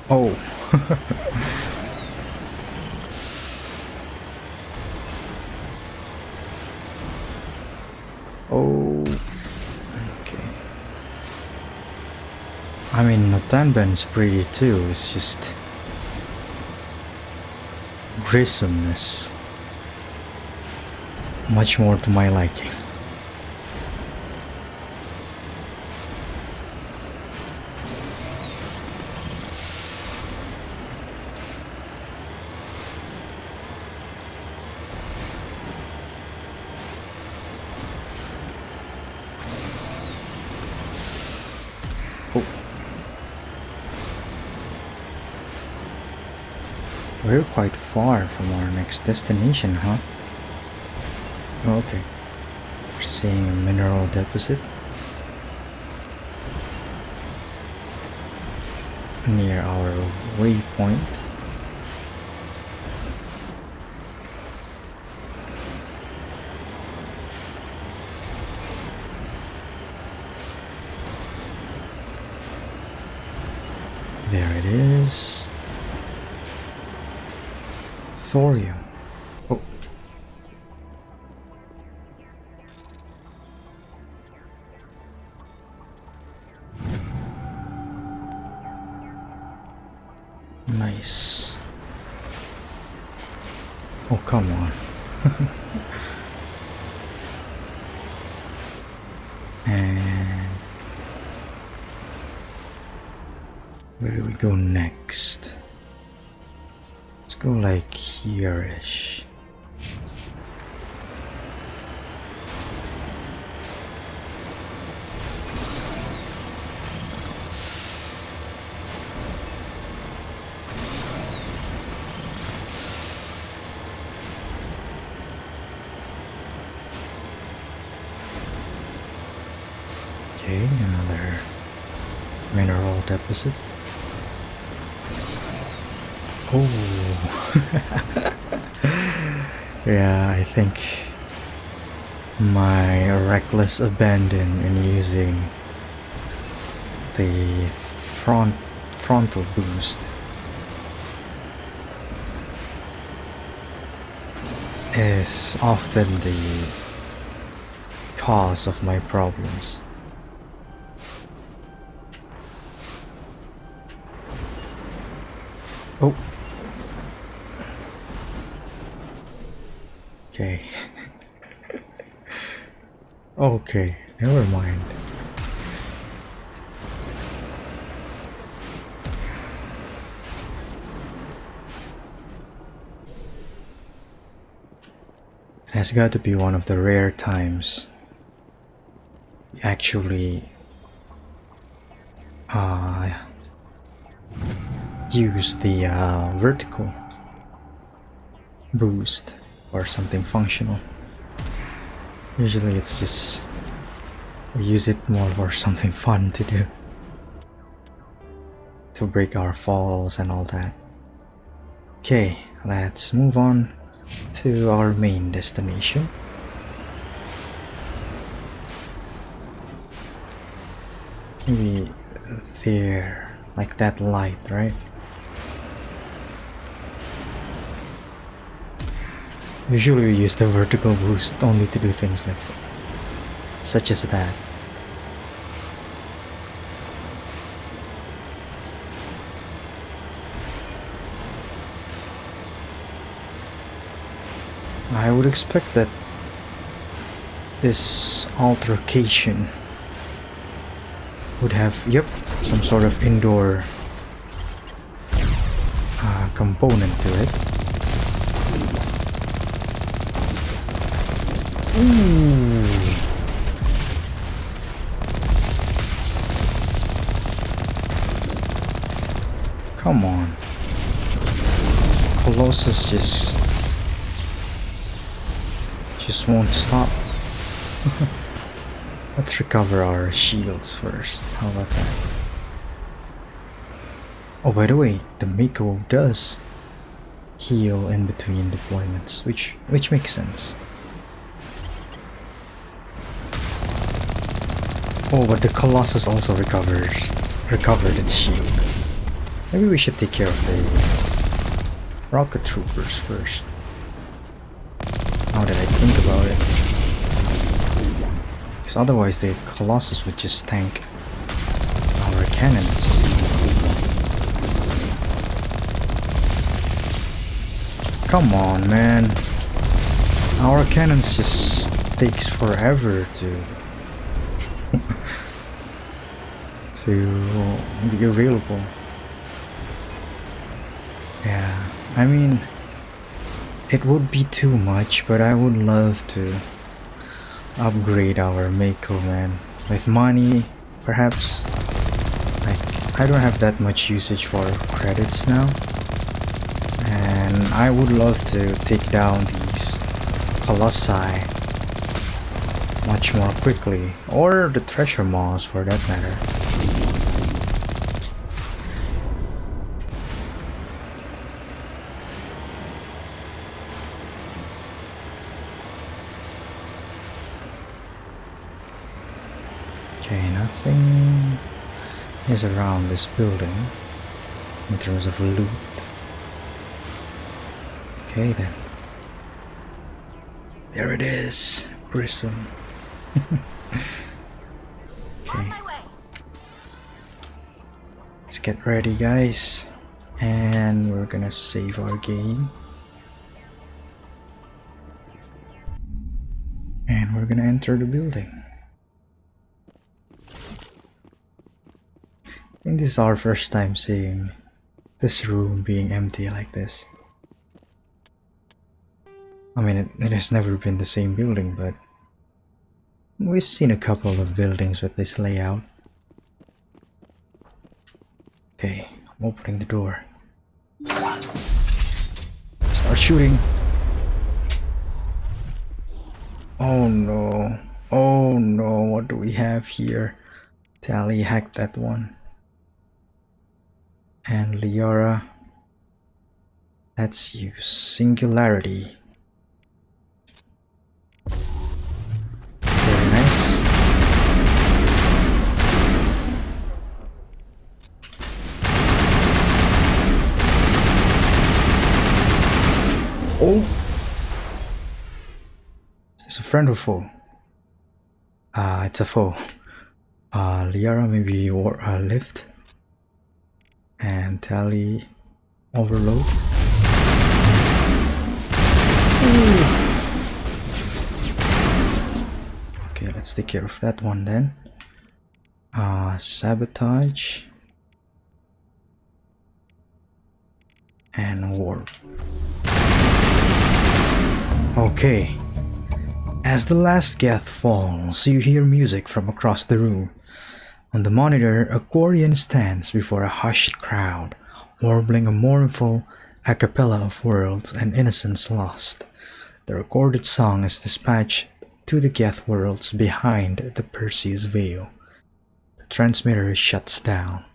Oh. Oh. Okay. I mean, Notanben's pretty too. It's just gruesomeness. Much more to my liking. We're quite far from our next destination, huh? Oh, okay. We're seeing a mineral deposit near our waypoint. There it is. Thorium. Oh. Nice. Oh, come on. And where do we go next? Let's go like here-ish. Okay, another mineral deposit. Oh. Yeah, I think my reckless abandon in using the frontal boost is often the cause of my problems. Oh. Okay. Okay, never mind. It has got to be one of the rare times we actually use the vertical boost or something functional. Usually it's just we use it more for something fun to do, to break our falls and all that. Okay, let's move on to our main destination. Maybe there, like that light, right? Usually we use the vertical boost only to do things like that, such as that. I would expect that this altercation would have, yep, some sort of indoor component to it. Ooh. Come on. Colossus just won't stop. Let's recover our shields first. How about that? Oh, by the way, the Mako does heal in between deployments, which makes sense. Oh, but the Colossus also recovered its shield. Maybe we should take care of the rocket troopers first. Now that I think about it. Because otherwise the Colossus would just tank our cannons. Come on, man. Our cannons just takes forever to be available. Yeah, I mean, it would be too much, but I would love to upgrade our Mako, man. With money, perhaps. Like, I don't have that much usage for credits now. And I would love to take down these Colossi much more quickly. Or the treasure maws, for that matter. Okay, nothing is around this building in terms of loot. Okay then. There it is, Grissom. Okay. Let's get ready, guys. And we're gonna save our game. And we're gonna enter the building. I think this is our first time seeing this room being empty like this. I mean, it has never been the same building, but we've seen a couple of buildings with this layout. Okay, I'm opening the door. Start shooting. Oh no. Oh no, what do we have here? Tali hacked that one. And Liara, let's use Singularity. Very nice. Oh! Is this a friend or foe? It's a foe. Liara maybe lift. And Tali overload. Ooh. Okay, let's take care of that one then. Sabotage and warp. Okay. As the last Geth falls, you hear music from across the room. On the monitor, a Quarian stands before a hushed crowd, warbling a mournful a cappella of worlds and innocence lost. The recorded song is dispatched to the Geth worlds behind the Perseus Veil. The transmitter shuts down.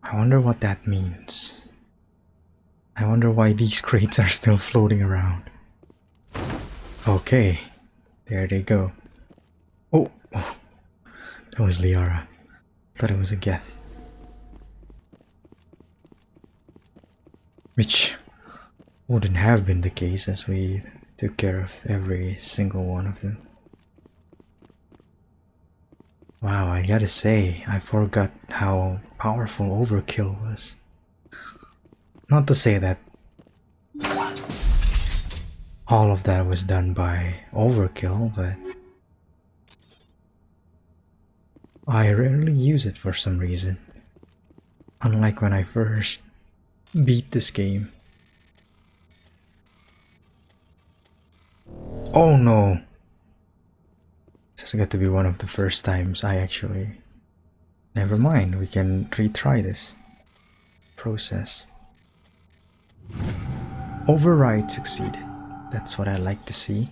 I wonder what that means. I wonder why these crates are still floating around. Okay, there they go. Oh, that was Liara. Thought it was a Geth. Which wouldn't have been the case as we took care of every single one of them. Wow, I gotta say, I forgot how powerful Overkill was. Not to say that all of that was done by overkill, but I rarely use it for some reason. Unlike when I first beat this game. Oh no! This has got to be one of the first times I actually... Never mind, we can retry this process. Override succeeded. That's what I like to see.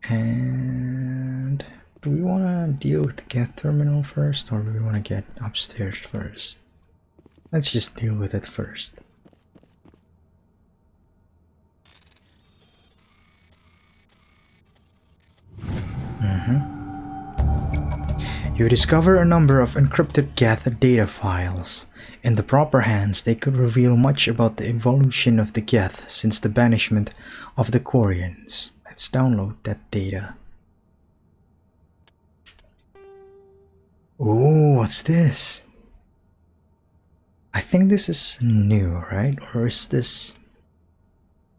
And do we want to deal with the Geth terminal first, or do we want to get upstairs first? Let's just deal with it first. You discover a number of encrypted Geth data files. In the proper hands, they could reveal much about the evolution of the Geth since the banishment of the Quarians. Let's download that data. Ooh, what's this? I think this is new, right? Or is this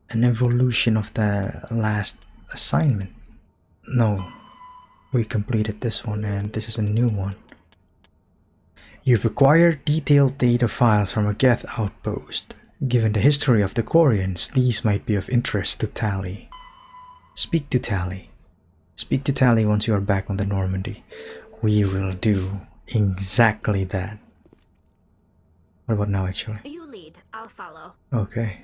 an evolution of the last assignment? No. We completed this one and this is a new one. You've acquired detailed data files from a Geth outpost. Given the history of the Quarians, these might be of interest to Tali. Speak to Tali. Speak to Tali once you are back on the Normandy. We will do exactly that. What about now, actually? You lead, I'll follow. Okay.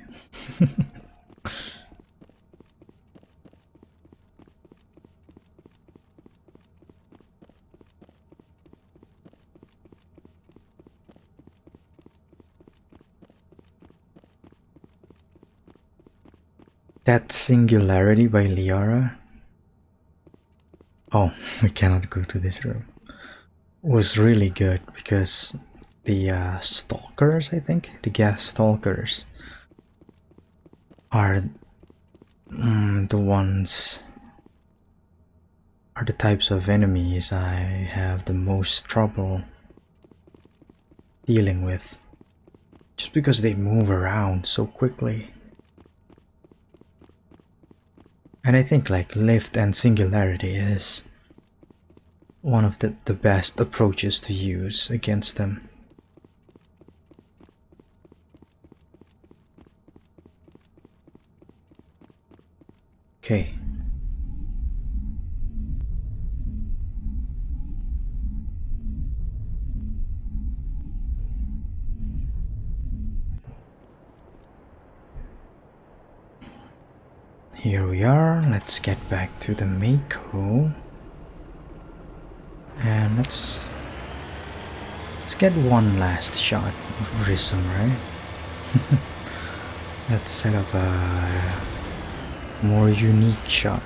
That Singularity by Liara. Oh, we cannot go to this room. Was really good because the stalkers, I think, the Geth stalkers are the types of enemies I have the most trouble dealing with, just because they move around so quickly. And I think like Lift and Singularity is one of the best approaches to use against them. Okay. Here we are. Let's get back to the Mako. And let's get one last shot of Grissom, right? Let's set up a more unique shot.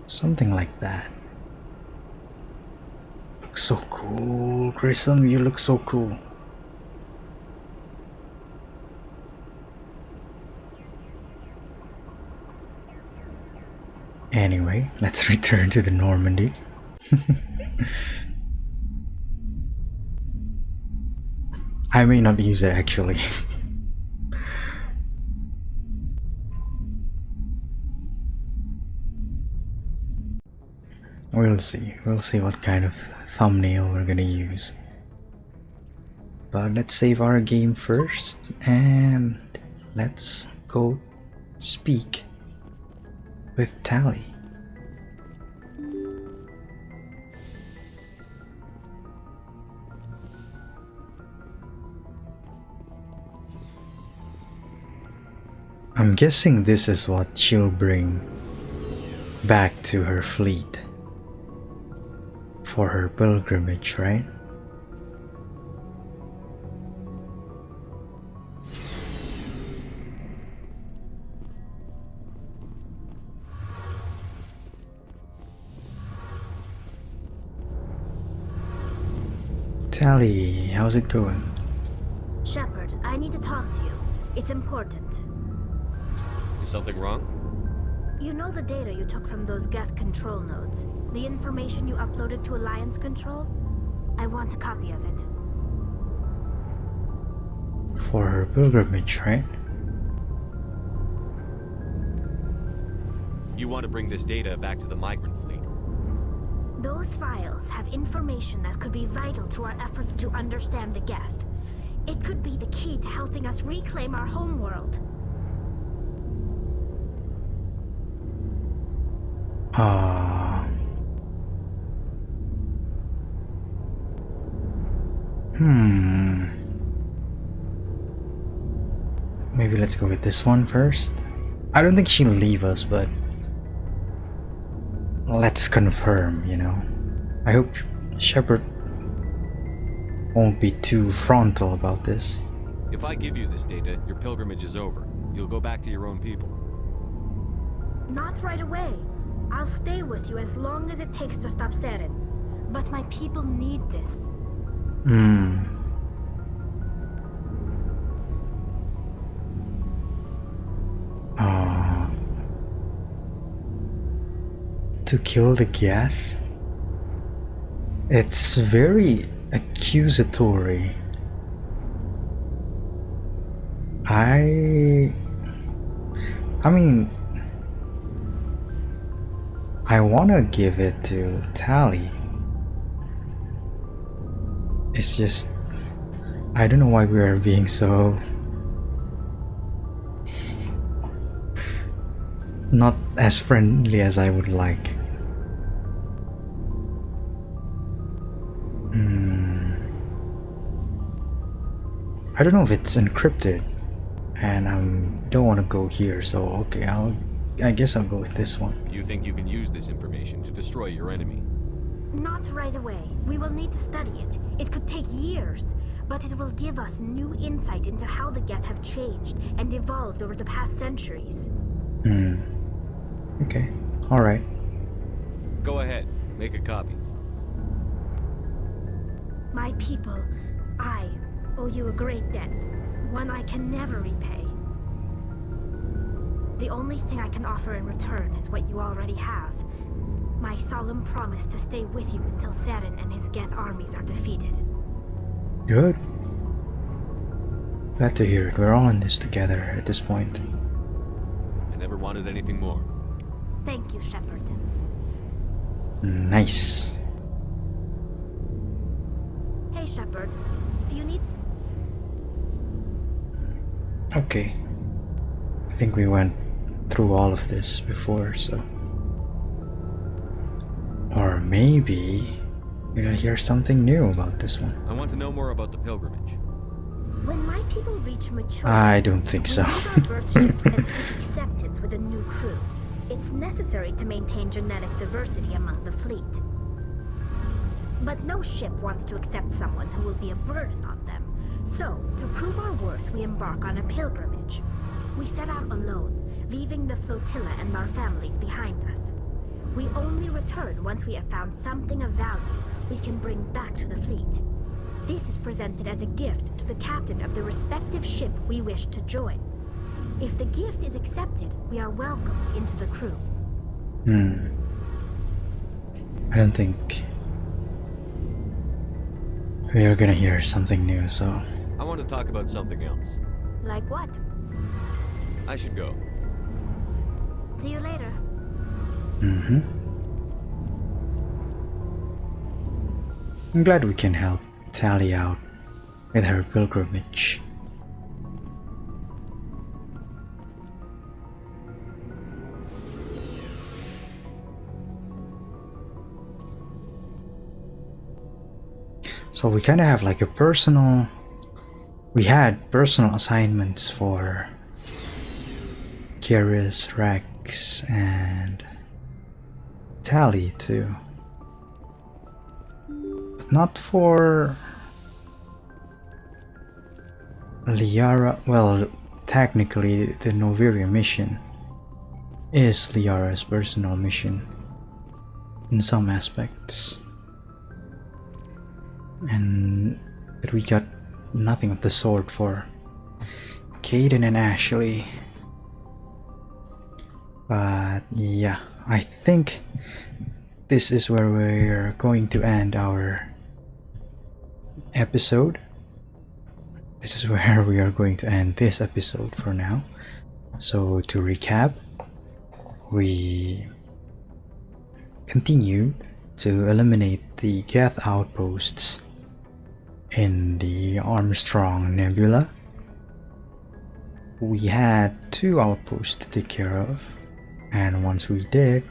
Something like that. Looks so cool. Grissom, you look so cool. Anyway, let's return to the Normandy. I may not use it actually. We'll see what kind of thumbnail we're gonna use. But let's save our game first and let's go speak with Tali. I'm guessing this is what she'll bring back to her fleet for her pilgrimage, right? Tali, how's it going? Shepard, I need to talk to you. It's important. Is something wrong? You know the data you took from those Geth control nodes? The information you uploaded to Alliance Control? I want a copy of it. For her pilgrimage, right? You want to bring this data back to the migrant fleet? Those files have information that could be vital to our efforts to understand the Geth. It could be the key to helping us reclaim our homeworld. Maybe let's go with this one first. I don't think she'll leave us, but let's confirm, you know. I hope Shepard won't be too frontal about this. If I give you this data, your pilgrimage is over. You'll go back to your own people. Not right away. I'll stay with you as long as it takes to stop Saren. But my people need this. To kill the Geth? It's very accusatory. I mean, I wanna give it to Tali. It's just, I don't know why we are being so not as friendly as I would like. I don't know if it's encrypted, and I don't want to go here. So okay, I guess I'll go with this one. You think you can use this information to destroy your enemy? Not right away. We will need to study it. It could take years, but it will give us new insight into how the Geth have changed and evolved over the past centuries. Okay. All right. Go ahead. Make a copy. My people, I owe you a great debt, one I can never repay. The only thing I can offer in return is what you already have. My solemn promise to stay with you until Saren and his Geth armies are defeated. Good. Glad to hear it. We're all in this together at this point. I never wanted anything more. Thank you, Shepard. Nice. Hey, Shepard. You need... Okay. I think we went through all of this before, so... Or maybe we're gonna hear something new about this one. I want to know more about the pilgrimage. When my people reach maturity, I don't think so. we leave our birth ships and seek acceptance with a new crew. It's necessary to maintain genetic diversity among the fleet. But no ship wants to accept someone who will be a burden on them. So, to prove our worth, we embark on a pilgrimage. We set out alone, leaving the flotilla and our families behind us. We only return once we have found something of value we can bring back to the fleet. This is presented as a gift to the captain of the respective ship we wish to join. If the gift is accepted, we are welcomed into the crew. I don't think we are gonna hear something new, so... I want to talk about something else. Like what? I should go. See you later. I'm glad we can help Tali out with her pilgrimage. So we kind of have like a personal... We had personal assignments for Kyrus, Rex, and Tali too. But not for Liara. Well, technically the Noveria mission is Liara's personal mission in some aspects. But we got nothing of the sort for Caden and Ashley. But yeah, I think this is where we're going to end our episode. This is where we are going to end this episode for now. So to recap, we continued to eliminate the Geth outposts in the Armstrong Nebula. We had 2 outposts to take care of, and once we did,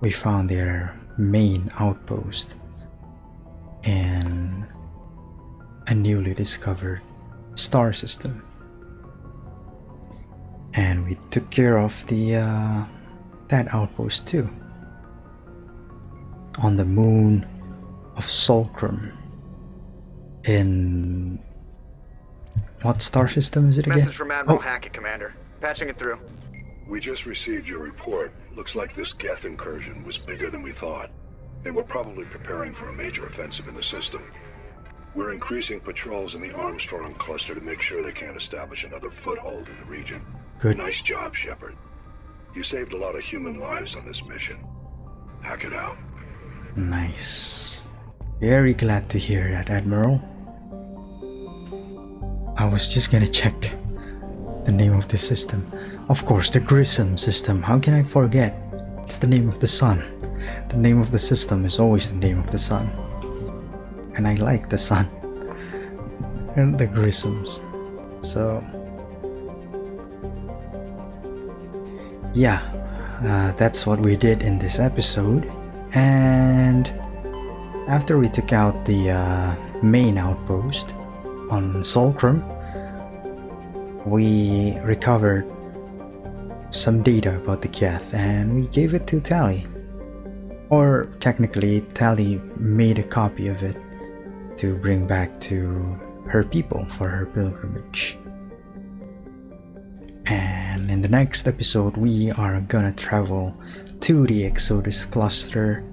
we found their main outpost in a newly discovered star system, and we took care of the that outpost too, on the moon of Solcrum in what star system is it again? Message from Admiral Hackett, Commander. Patching it through. We just received your report. Looks like this Geth incursion was bigger than we thought. They were probably preparing for a major offensive in the system. We're increasing patrols in the Armstrong cluster to make sure they can't establish another foothold in the region. Good. Nice job, Shepard. You saved a lot of human lives on this mission. Hack it out. Nice. Very glad to hear that, Admiral. I was just gonna check the name of the system. Of course, the Grissom system. How can I forget? It's the name of the sun. The name of the system is always the name of the sun. And I like the sun. And the Grissoms. So yeah, that's what we did in this episode. And after we took out the main outpost on Solcrum, we recovered some data about the Geth and we gave it to Tali. Or technically, Tali made a copy of it to bring back to her people for her pilgrimage. And in the next episode, we are gonna travel to the Exodus cluster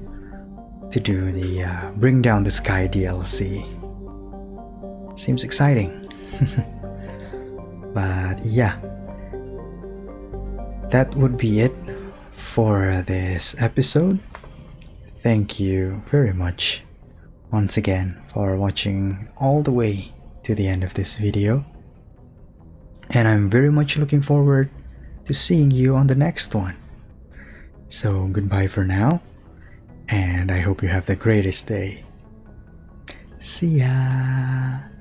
to do the Bring Down the Sky DLC. Seems exciting. But yeah, that would be it for this episode. Thank you very much once again for watching all the way to the end of this video. And I'm very much looking forward to seeing you on the next one. So goodbye for now, and I hope you have the greatest day. See ya!